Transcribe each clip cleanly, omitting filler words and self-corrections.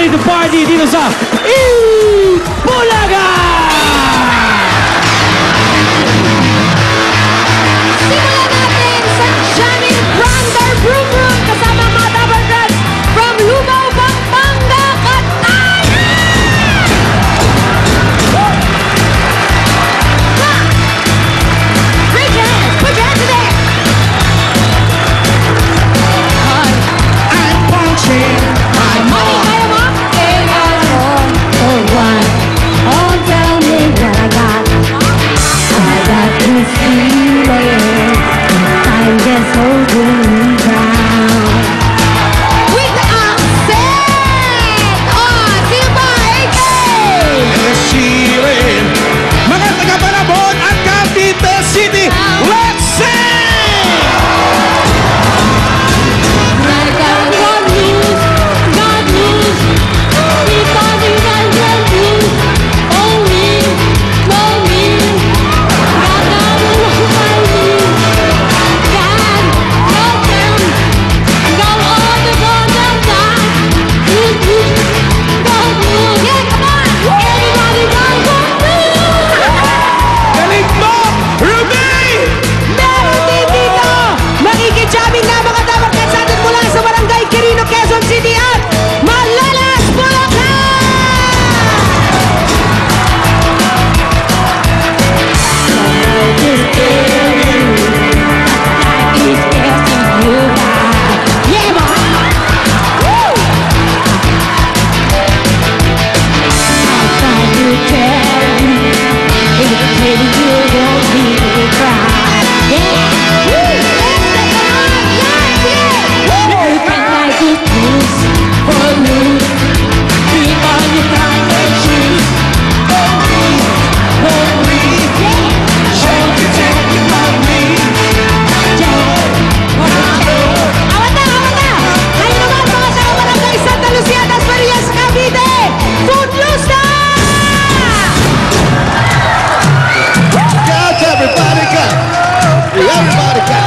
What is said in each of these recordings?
ready to party dito sa Bulaga! Simulan natin sa Jamming Brander Broom Room kasama ang mga Dabber Girls from Lubao, Pampanga, Kataya! Raise your hands! Put your hands in there! I'm punching my Money, kaya mo? Oh, tell me what I got. I got this feeling. I'm just holding me down. With accent! Oh, sino ba? AK! Siren. Mga taga-Balabon at Cavite City, let's sing! I got God news, because you got God news. Oh me, God got all the guns and die. God news, Yeah, come on! everybody got God news. Galing mo, Ruby! Meron din dito! Makikijamming na mga Dabber Girls natin mula sa Barangay Quirino, Quezon City at Malolos, Bulacan! Yeah, boy! Woo! Awat na! Kayo naman mga taga-Barangay Santa Lucia, Das Marias, Cavite! Footloose na! Got everybody got. Everybody got.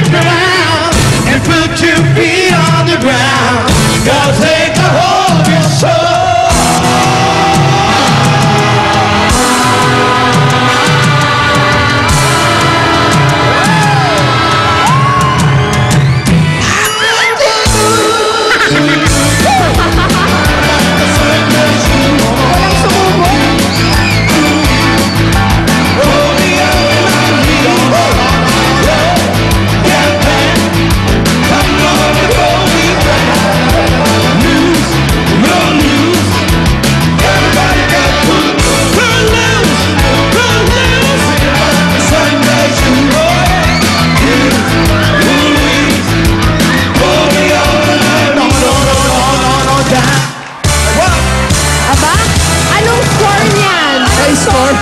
Turn around and put your feet on the ground. Gotta take a hold of your soul. Aba? Anong score niyan? May score?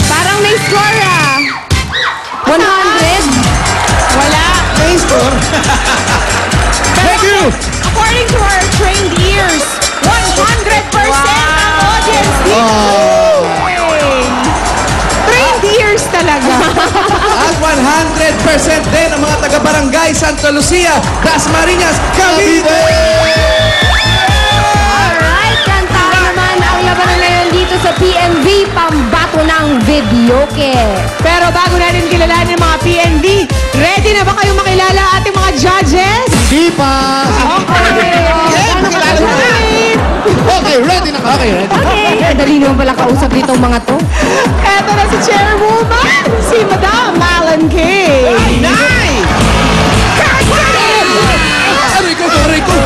Parang may score ah. 100? Wala. May score. Thank you! According to our trained ears, 100% ang audience dito. Trained ears talaga. At 100% din ang mga taga-Barangay Santa Lucia, Das Marinas, Cavite! Alright, kantahan naman ang labanan ngayon dito sa PNV, pambato ng videoke. Pero bago natin kilalanin ang mga PNV, ready na ba kayong makilala ating mga judges? Di pa! Okay, ready na ka. Okay, ready. Okay, dali naman pala kausap dito ang mga to. Eto na si Chairwoman, si Madam Alan K. Nay! Aray ko!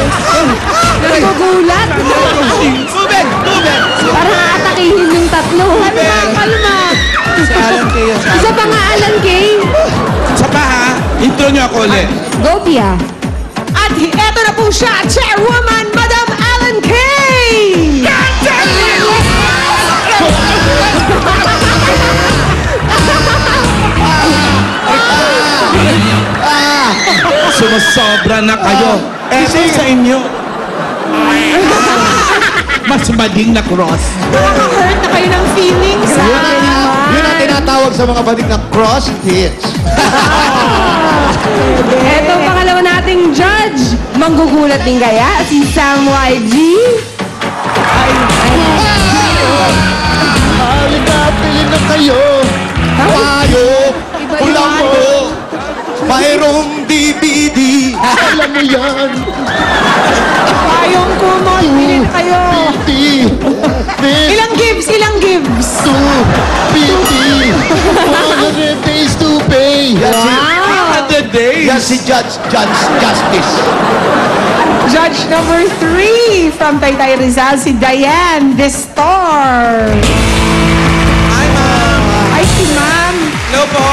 Nagugulat. Move it! Parang aatakihin yung tatlo. Kalma. Si Alan Kay yan. Isa pa nga, Alan Kay. Sa pa ha, intro niyo ako ulit. Go, Pia. At eto na po siya, Chairwoman, Madam Alan K. Sumusobra na kayo. Eto sa inyo. Mas maling na cross. Nakaka-hurt na kayo ng feelings. Grabe naman. Yun ang tinatawag sa mga balik na cross hits. Ito ang pangalawa nating judge. Manggugulat din kaya si Sam YG. Halika, pili na kayo. Tayo, ulang mo. Mayroong DVD. Alam mo yan. Payong kumot, bilhin kayo. 50. Ilang gives? 50. 100 days to pay. Wow! 300 days. Yan si Judge Justice. Judge number 3 from Taytay Rizal, si Diane Destor. Hi, ma'am. Ay, si Ma'am. Hello po.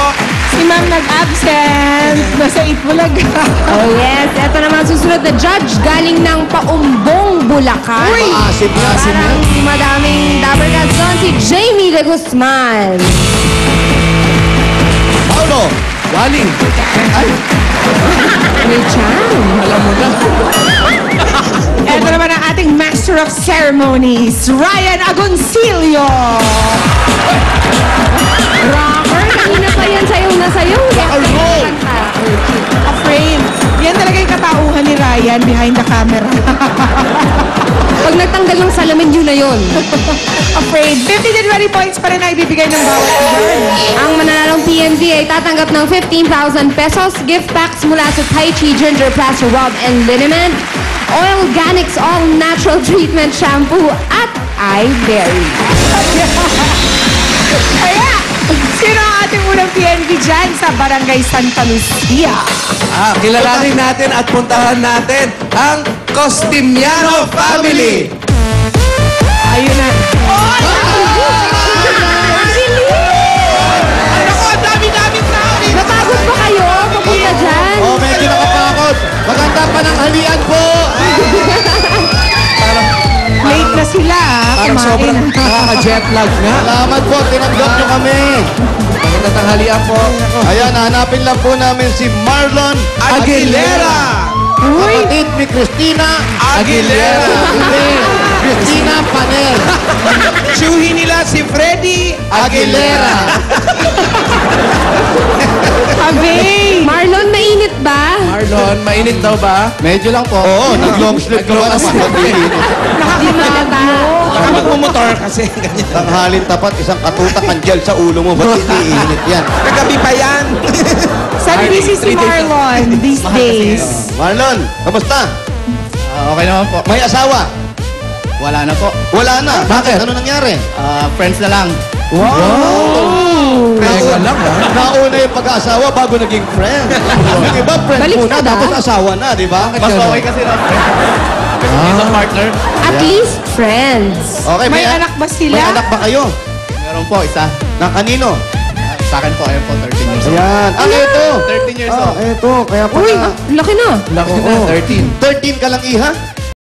Si Ma'am nag-absent. Nasa Itbulaga. Oh yes, eto naman susunod na judge galing ng Paumbong, Bulacan. Uy! Maasim nga, asim Parang madaming Dabber Gods doon, si Jamie de Guzman. Paulo. Waling. May chan. Alam mo na. Eto naman ang ating Master of Ceremonies, Ryan Agoncillo. Rocker, kanina pa yan sayaw na sayaw. Rock and roll. Afraid. Yan talaga yung katauhan ni Ryan behind the camera. Pag nagtanggal ng salamin, yun na yun. Afraid. 50 to 20 points pa rin na ibibigay ng bawat judge. Ang mananalong PNV ay tatanggap ng 15,000 pesos, gift packs mula sa Tai Chi Ginger Plaster Rub and Liniment, Oil Organics All Natural Treatment Shampoo at iBerry. Kaya, sino ang ating unang PNV dyan sa Barangay Santa Lucia? Kilalanin natin at puntahan natin ang Costimiano Family. Ayun na. Ano ko, ang dami-daming tao dito. Napagod ba kayo? Papunta dyan? Oh, medyo nakapakot. Maganda pa ng halian po. Late na sila, Parang sobrang nakaka-jet lag nga. Salamat po, tinanggap nyo kami. Magandang tanghalian po. Ayan, hanapin lang po namin si Marlon Aguilera. Kapatid ni Christina Aguilera. Hindi, Christina Panel Tsuhi nila si Freddy Aguilera. Abay! Marlon, mainit ba? Marlon, mainit daw ba? Medyo lang po. Oo, nag-long sleeve ka ba naman? Di ba? Baka magmumotor kasi. Ganyan. Tanghalin tapat, isang katutak ang gel sa ulo mo. Ba't hindi init yan? Kagabi pa yan. Saan busy si Marlon these days? Marlon, kamusta? Okay naman po. May asawa? Wala na po. Wala na. Bakit? Ano nangyari? Friends na lang. Teka lang ha. Nauna yung pag-asawa bago naging friend. Yung iba, friend Balik muna, na ba? tapos asawa na, di ba? Mas okay kasi na isang partner. At least friends. Okay, May anak ba sila? May anak ba kayo? Meron po isa. Na kanino? Sa akin po, ayun po, 13 years old. Ayan. Ito. 13 years old. Ito. Kaya pala. Uy, laki na. Laki na, 13. 13 ka lang, iha?